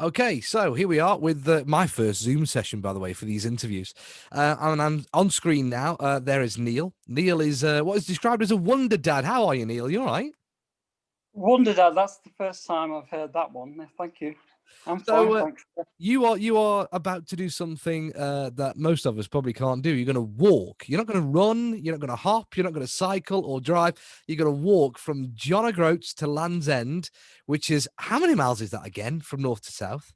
Okay, so here we are with my first Zoom session, by the way, for these interviews. And I'm on screen now. There is Neil. Neil is what is described as a wonder dad. How are you, Neil? You all right? Wonder Dad, that's the first time I've heard that one. Thank you. I'm So fine, thanks. you are about to do something that most of us probably can't do. You're going to walk. You're not going to run. You're not going to hop. You're not going to cycle or drive. You're going to walk from John O'Groats to Land's End, which is how many miles is that again from north to south?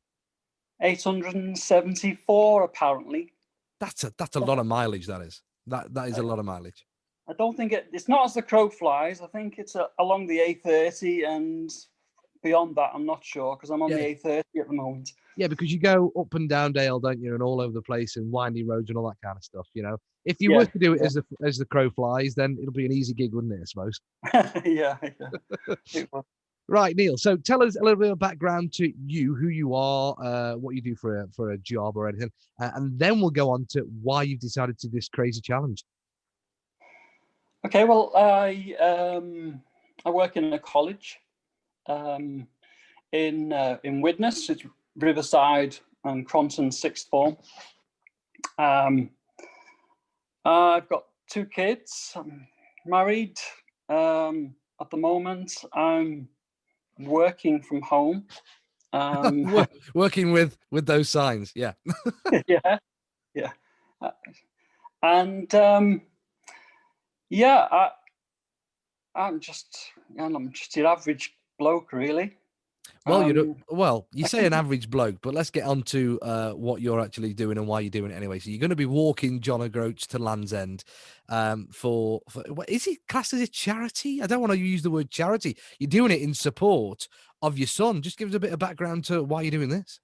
874, apparently. That's a lot of mileage. That is I, a lot of mileage. I don't think it's not as the crow flies. I think it's along the A30 and beyond that. I'm not sure because I'm on Yeah, the A30 at the moment. yeah, because you go up and down Dale, don't you, and all over the place and windy roads and all that kind of stuff. If you were Yeah, to do it yeah, as the crow flies, then it'll be an easy gig, wouldn't it? I suppose. yeah, yeah. It was. Right, Neil. So tell us a little bit of background to you, who you are, what you do for a job or anything, and then we'll go on to why you've decided to do this crazy challenge. Okay, well, I work in a college um, in Widnes, it's Riverside and Cronton sixth form. Um, I've got two kids. I'm married. At the moment, I'm working from home. Um, Working with those signs, yeah. yeah, yeah, Uh, and yeah, I'm just your average bloke, really. Well, Um, you I say can, an average bloke, but let's get on to what you're actually doing and why you're doing it anyway. So you're going to be walking John O'Groats to Land's End for what is it classed as a charity? I don't want to use the word charity. You're doing it in support of your son. Just give us a bit of background to why you're doing this.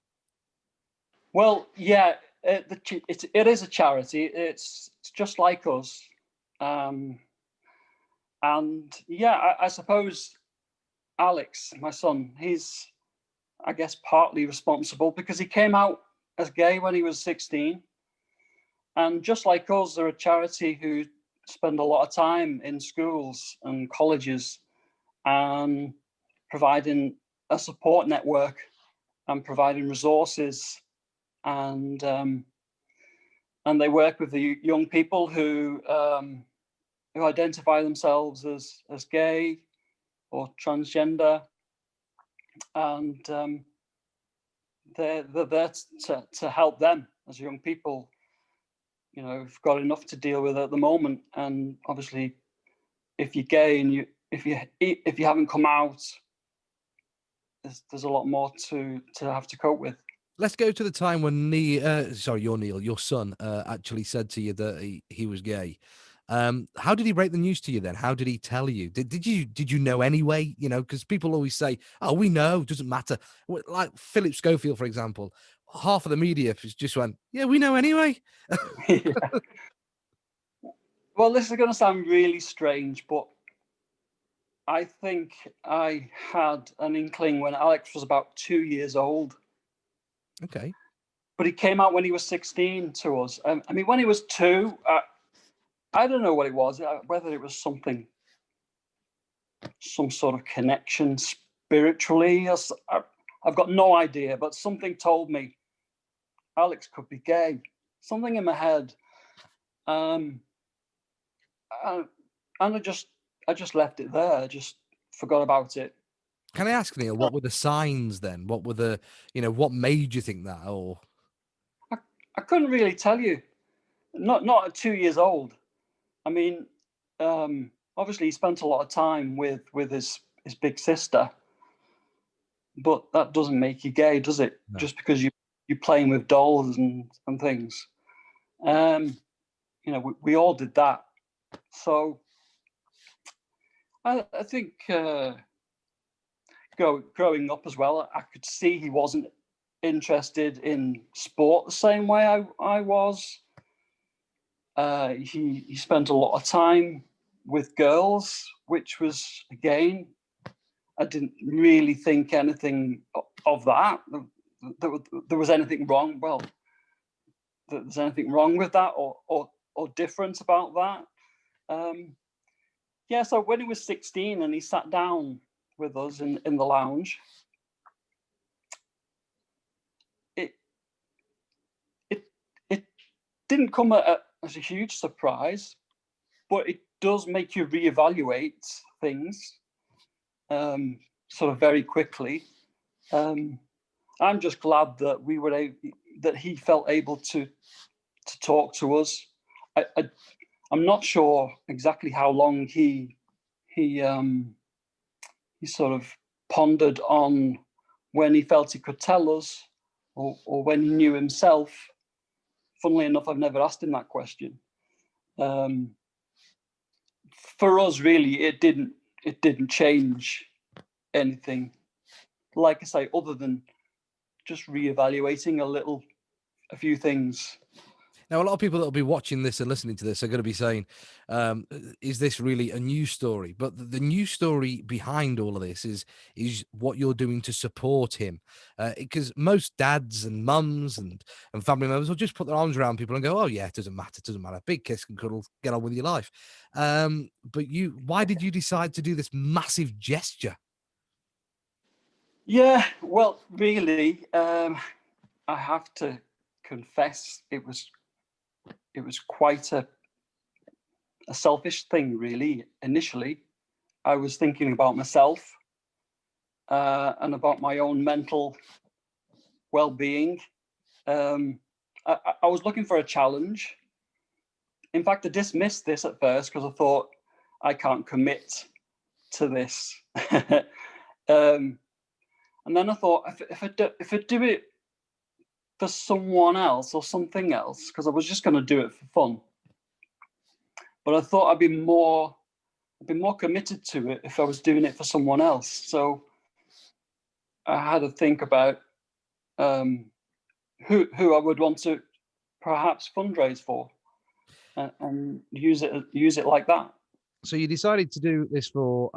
well, yeah, it is a charity. It's just like us, um, and yeah, I suppose Alex, my son, he's I guess partly responsible because he came out as gay when he was 16. And just like us, they're a charity who spend a lot of time in schools and colleges and providing a support network and providing resources and and they work with the young people who identify themselves as gay or transgender, and they're there to help them as young people. Have got enough to deal with at the moment, and obviously, if you're gay and if you haven't come out, there's a lot more to have to cope with. Let's go to the time when your son, actually said to you that he was gay. How did he break the news to you then? How did he tell you? Did you know anyway? Because people always say, "Oh, we know, doesn't matter." Like Philip Schofield, for example, half of the media just went, "Yeah, we know anyway." Yeah. Well, this is going to sound really strange, but I think I had an inkling when Alex was about 2 years old. Okay. But he came out when he was 16 to us. I mean, when he was two, I don't know what it was, whether it was some sort of connection spiritually. I've got no idea, but something told me Alex could be gay. Something in my head, um, and I just left it there. I just forgot about it. Can I ask, Neil, what were the signs then? What made you think that? Or I, I couldn't really tell you. Not at 2 years old. I mean, obviously he spent a lot of time with his big sister, but that doesn't make you gay, does it? no. Just because you're playing with dolls and things. Um, we all did that. So I think growing up as well, I could see he wasn't interested in sport the same way I was. He spent a lot of time with girls, which was, again, I didn't really think anything of that. There was anything wrong. Well, there's anything wrong with that or different about that. Yeah, so when he was 16 and he sat down with us in the lounge, didn't come as a huge surprise, but it does make you reevaluate things sort of very quickly. I'm just glad that that he felt able to talk to us. I'm not sure exactly how long he sort of pondered on when he felt he could tell us, or when he knew himself. Funnily enough, I've never asked him that question. For us, really, it didn't change anything. Like I say, other than just reevaluating a few things. Now, a lot of people that will be watching this and listening to this are going to be saying, "Is this really a news story?" But the news story behind all of this is what you're doing to support him, because most dads and mums and family members will just put their arms around people and go, "Oh yeah, it doesn't matter, it doesn't matter. Big kiss and cuddle, get on with your life." But why did you decide to do this massive gesture? Yeah, well, really, I have to confess, it was quite a selfish thing, really. Initially, I was thinking about myself and about my own mental well-being. I was looking for a challenge. In fact, I dismissed this at first because I thought I can't commit to this. And then I thought, if I do it for someone else or something else, because I was just going to do it for fun, but I thought I'd be more committed to it if I was doing it for someone else. So I had to think about who I would want to perhaps fundraise for, and use it like that. So you decided to do this for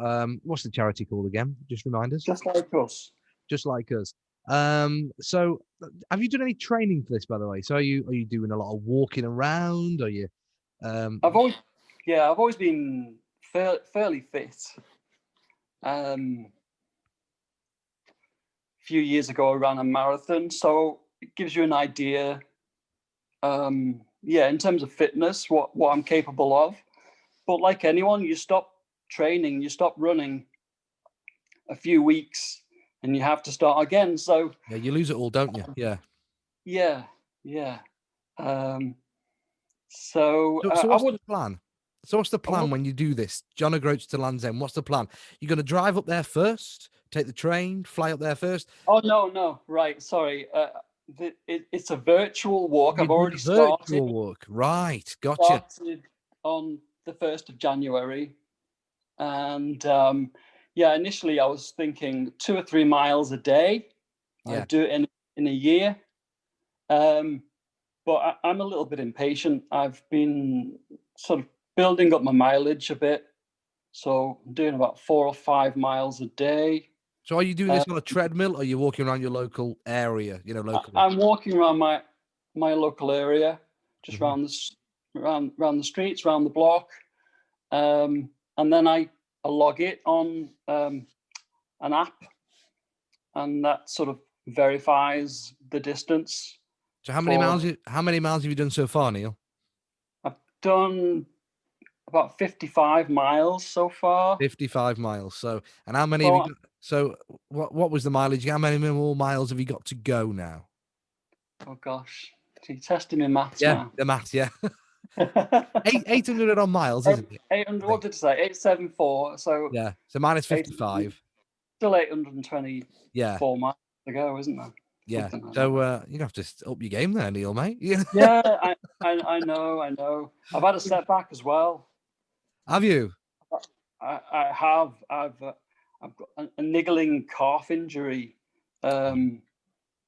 what's the charity called again? Just remind us. Just like us. Just like us. So have you done any training for this, by the way? So are you doing a lot of walking around? Are you I've always been fairly fit. A few years ago, I ran a marathon, so it gives you an idea. In terms of fitness, what I'm capable of. But like anyone, you stop training, you stop running a few weeks, and you have to start again. So yeah, you lose it all, don't you? Yeah. yeah, yeah. So So I what's would. the plan? So what's the I would. plan when you do this? John O'Groats to Land's End. What's the plan? You're going to drive up there first, take the train, fly up there first. Oh no, right. Sorry. It's a virtual walk. You're I've doing already a virtual walk, right? Gotcha. started on the 1st of January. And initially I was thinking 2 or 3 miles a day. Yeah. I'd do it in a year. But I'm a little bit impatient. I've been sort of building up my mileage a bit. So I'm doing about 4 or 5 miles a day. So are you doing Uh, this on a treadmill, or are you walking around your local area? Locally. I'm walking around my local area, just Mhm. around the streets, around the block. And then I log it on an app, and that sort of verifies the distance. So For how many miles have you done so far, Neil? I've done about 55 miles so far. 55 miles. So, and how many have you So, got? So, what was the mileage? How many more miles have you got to go now? oh gosh, so you're testing my maths Yeah, now. the math. Yeah, 800 on miles, isn't it? I 800, what think. did I say? 874. So Yeah. So minus 800, 55. still 824 Yeah, miles to go, isn't there? yeah. Something like that. So you have to up your game there, Neil, mate. Yeah. Yeah, I know. I've had a setback as well. Have you? I've got a niggling calf injury, and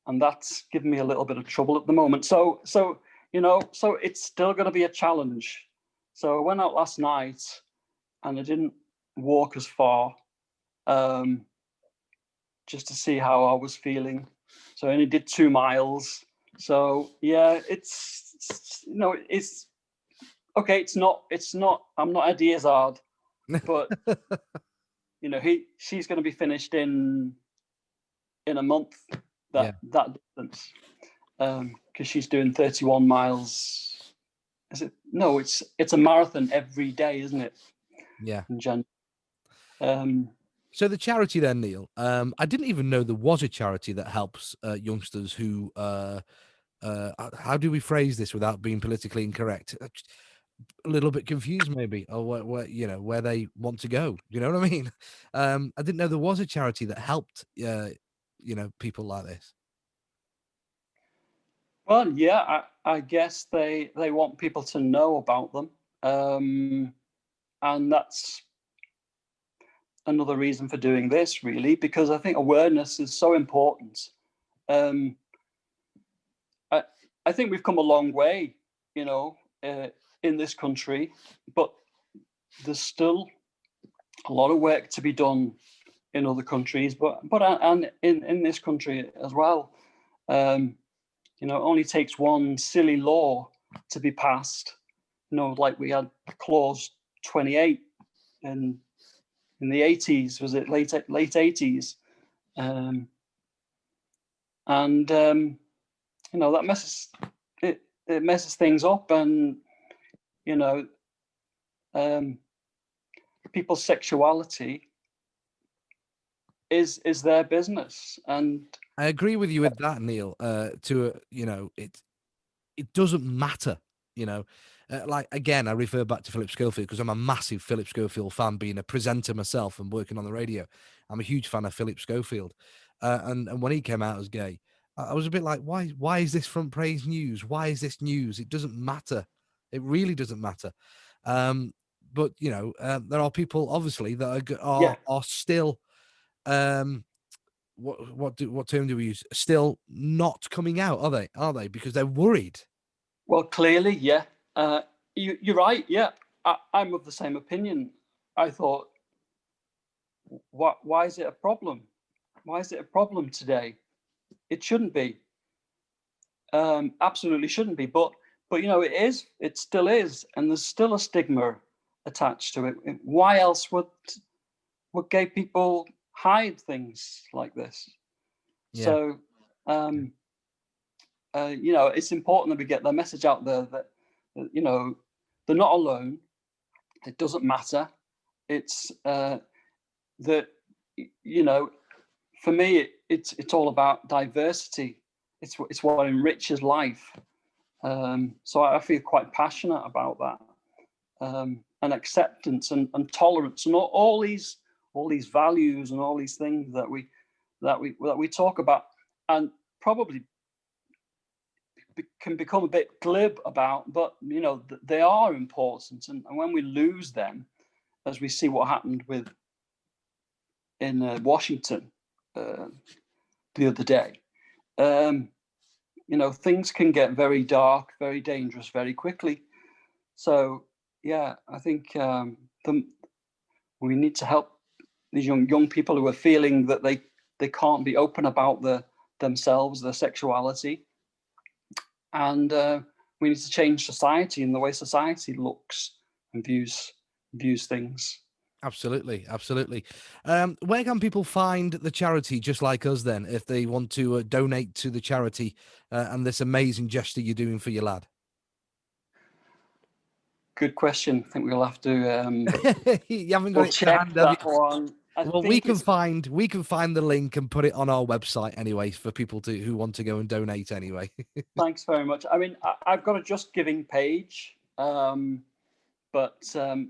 that's given me a little bit of trouble at the moment. So so it's still going to be a challenge. So I went out last night, and I didn't walk as far, just to see how I was feeling. So I only did 2 miles. So yeah, it's okay. It's not. I'm not Eddie Izzard, but she's going to be finished in a month, Yeah. that distance, because she's doing 31 miles is it? No, it's a marathon every day, isn't it? Yeah. In Jan. Um, So the charity then, Neil, I didn't even know there was a charity that helps youngsters who how do we phrase this without being politically incorrect? A little bit confused maybe, or where they want to go. You know what I mean? I didn't know there was a charity that helped people like this. well, yeah, I guess they want people to know about them, and that's another reason for doing this, really, because I think awareness is so important. Um, I I think we've come a long way, you know, in this country, but there's still a lot of work to be done in other countries, but and in this country as well. Um, it only takes one silly law to be passed. Like we had clause 28 in the 80s. Was it late 80s? Um, and that it messes things up, and you know um, people's sexuality is their business. And I agree with you with that, Neil. It doesn't matter, you know. Like again, I refer back to Philip Schofield because I'm a massive Philip Schofield fan, being a presenter myself and working on the radio. I'm a huge fan of Philip Schofield, and when he came out as gay, I was a bit like, why is this front page news? Why is this news? It doesn't matter. It really doesn't matter. But there are people obviously that yeah, are still um what term do we use? Still not coming out, are they? Are they? Because they're worried. well, clearly, yeah. You're right. Yeah, I'm of the same opinion. I thought, why is it a problem? Why is it a problem today? It shouldn't be. Absolutely shouldn't be. But it is. It still is, and there's still a stigma attached to it. Why else would gay people hide things like this? Yeah, So, it's important that we get the message out there that they're not alone. It doesn't matter. It's that you know, for me, it's all about diversity. It's what enriches life. So I feel quite passionate about that, and acceptance and tolerance and all these values and all these things that we talk about, and probably can become a bit glib about, but they are important, and when we lose them, as we see what happened in Washington uh, the other day, um, things can get very dark, very dangerous, very quickly. So yeah, I think we need to help these young people who are feeling that they can't be open about themselves, their sexuality, and we need to change society and the way society looks and views things. absolutely, absolutely. Where can people find the charity just like us then, if they want to donate to the charity and this amazing gesture you're doing for your lad? Good question. I think we'll have to You haven't got we'll it to check hand, have you? that one. I Well, think it's we can find the link and put it on our website anyway for people who want to go and donate anyway. Thanks very much. I mean, I've got a Just Giving page, but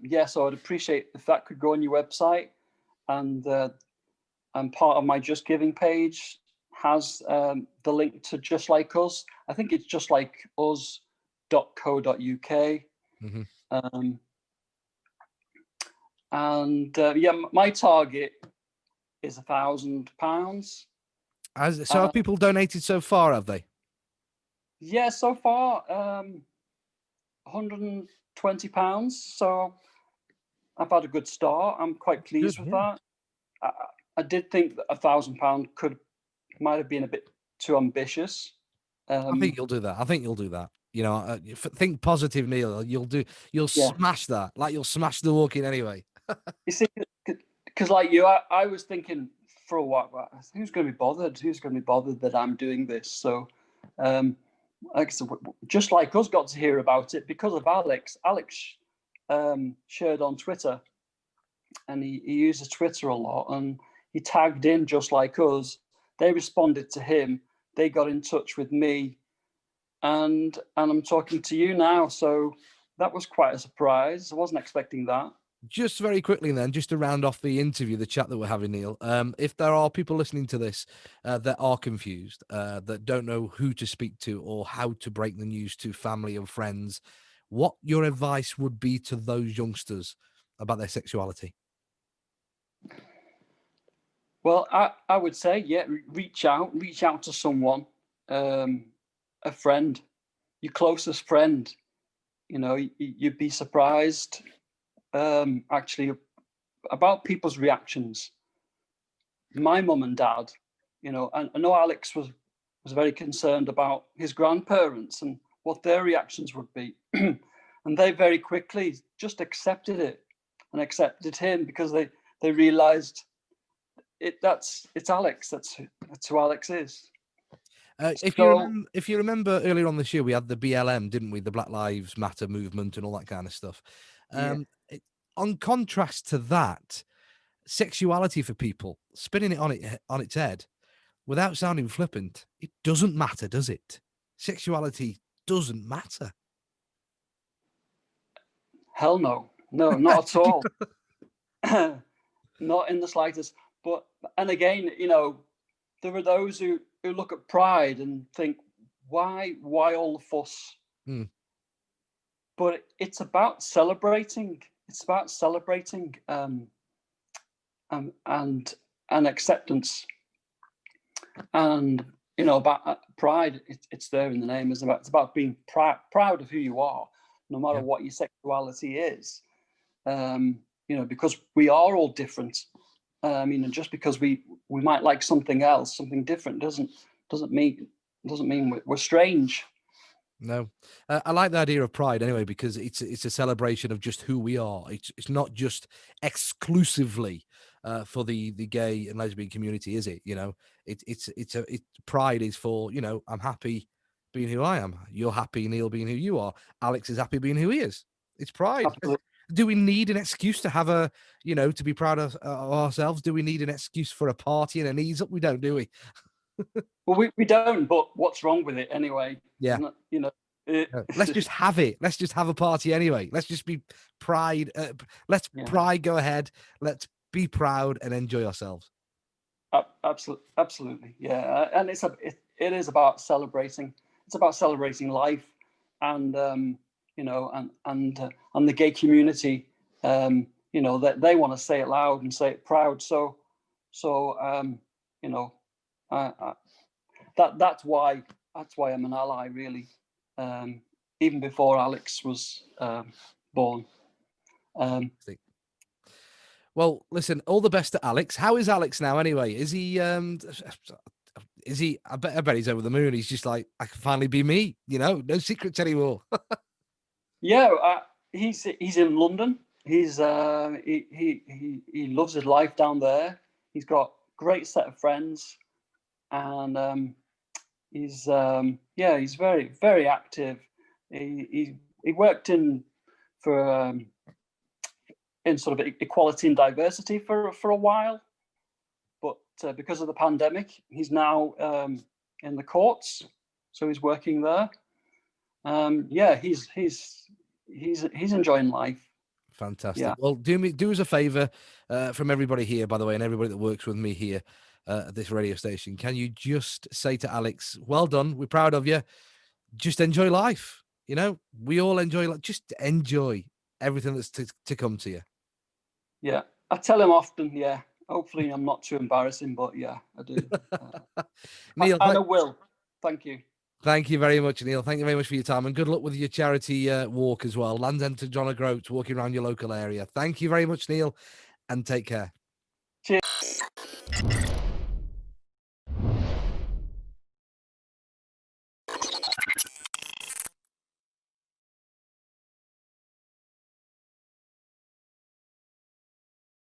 yeah, so I'd appreciate if that could go on your website, and part of my Just Giving page has the link to Just Like Us. I think it's justlikeus.co.uk. Mhm. Um, and yeah, my target is £1,000. So have people donated so far, have they? Yeah, so far, £120. So I've had a good start. I'm quite Good, pleased with yeah. that. I, I did think that £1,000 might have been a bit too ambitious. I think Um, you'll do that. I think you'll do that. Think positive, Neil. You'll yeah, smash that. Like you'll smash the walk in anyway. you see, because like you, I was thinking for a while, who's going to be bothered? Who's going to be bothered that I'm doing this? So, um, like I said, just like us, got to hear about it because of Alex. Alex shared on Twitter, and he uses Twitter a lot, and he tagged in just like us. They responded to him. They got in touch with me, and I'm talking to you now. So that was quite a surprise. I wasn't expecting that. Just very quickly then, just to round off the interview, the chat that we're having, Neil, if there are people listening to this that are confused, that don't know who to speak to or how to break the news to family and friends, what your advice would be to those youngsters about their sexuality? Well, I would say, yeah, reach out to someone, a friend, your closest friend. You know, you'd be surprised, actually, about people's reactions. My mum and dad, you know, and I know Alex was very concerned about his grandparents and what their reactions would be, and they very quickly just accepted it and accepted him because they realised it's Alex. That's who Alex is. So If you remember earlier on this year, we had the BLM, didn't we? The Black Lives Matter movement and all that kind of stuff. yeah, On contrast to that, sexuality for people, spinning it on its head, without sounding flippant, it doesn't matter, does it? Sexuality doesn't matter. hell no, not at all, not in the slightest. But and again, you know, there are those who look at pride and think, why all the fuss? Mm, But it's about celebrating. It's about celebrating, and acceptance, and you know, about pride. It's there in the name. It's about being proud of who you are, no matter yeah. what your sexuality is. You know, because we are all different. You know, just because we might like something else, something different, doesn't mean we're strange. No, I like the idea of pride anyway because it's a celebration of just who we are. It's not just exclusively for the gay and lesbian community, is it? You know, pride is for, you know, I'm happy being who I am. You're happy, Neil, being who you are. Alex is happy being who he is. It's pride. Absolutely. Do we need an excuse to have a, you know, to be proud of ourselves? Do we need an excuse for a party and an ease up? We don't, do we? Well, we don't. But what's wrong with it anyway? Yeah. Isn't it? You know. Let's just have it. Let's just have a party anyway. Let's just be pride. Let's Yeah. pride go ahead. Let's be proud and enjoy ourselves. Absolutely. Yeah. And it is about celebrating. It's about celebrating life, and you know, and the gay community. You know, that they want to say it loud and say it proud. So you know, I, that's why I'm an ally, really. Even before Alex was born. Well, listen, all the best to Alex. How is Alex now anyway? Is he I bet he's over the moon. He's just like, I can finally be me, you know, no secrets anymore. Yeah, he's in London. He loves his life down there. He's got great set of friends, and he's he's very active. He worked for in sort of equality and diversity for a while, but because of the pandemic, he's now in the courts, so he's working there. Yeah, he's enjoying life. Fantastic. Yeah. Well, do us a favor from everybody here, by the way, and everybody that works with me here at this radio station. Can you just say to Alex, well done, we're proud of you. Just enjoy life. You know, we all enjoy life. Just enjoy everything that's to come to you. Yeah, I tell him often. Yeah, hopefully I'm not too embarrassing, but yeah, I do. Neil, And I will. Thank you. thank you very much, Neil. Thank you very much for your time, and good luck with your charity walk as well. Land's End to John Groats, walking around your local area. Thank you very much, Neil, and take care.